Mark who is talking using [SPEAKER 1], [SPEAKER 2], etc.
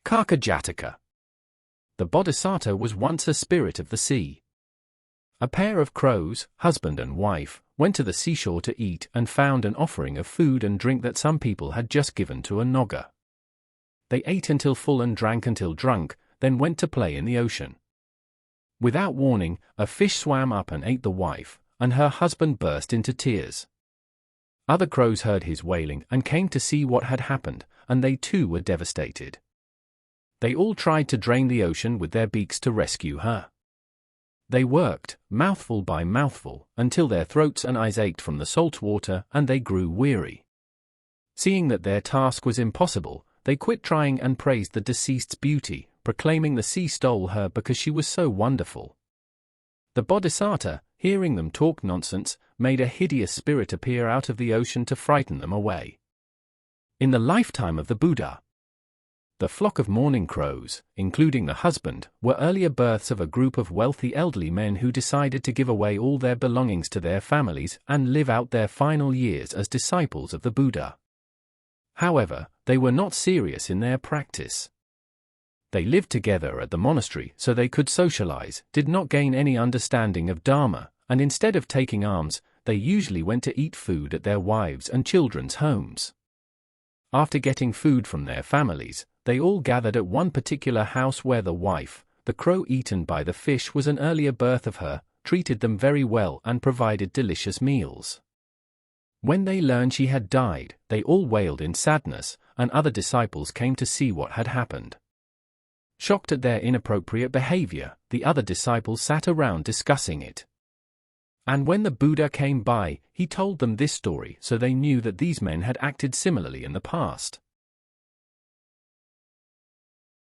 [SPEAKER 1] Kaka2 Jataka. The Bodhisattva was once a spirit of the sea. A pair of crows, husband and wife, went to the seashore to eat and found an offering of food and drink that some people had just given to a Naga. They ate until full and drank until drunk, then went to play in the ocean. Without warning, a fish swam up and ate the wife, and her husband burst into tears. Other crows heard his wailing and came to see what had happened, and they too were devastated. They all tried to drain the ocean with their beaks to rescue her. They worked, mouthful by mouthful, until their throats and eyes ached from the salt water and they grew weary. Seeing that their task was impossible, they quit trying and praised the deceased's beauty, proclaiming the sea stole her because she was so wonderful. The Bodhisattva, hearing them talk nonsense, made a hideous spirit appear out of the ocean to frighten them away. In the lifetime of the Buddha, the flock of mourning crows, including the husband, were earlier births of a group of wealthy elderly men who decided to give away all their belongings to their families and live out their final years as disciples of the Buddha. However, they were not serious in their practice. They lived together at the monastery so they could socialize, did not gain any understanding of Dharma, and instead of taking alms, they usually went to eat food at their wives' and children's homes. After getting food from their families, they all gathered at one particular house where the wife, the crow eaten by the fish, was an earlier birth of her, treated them very well and provided delicious meals. When they learned she had died, they all wailed in sadness, and other disciples came to see what had happened. Shocked at their inappropriate behavior, the other disciples sat around discussing it. And when the Buddha came by, he told them this story so they knew that these men had acted similarly in the past.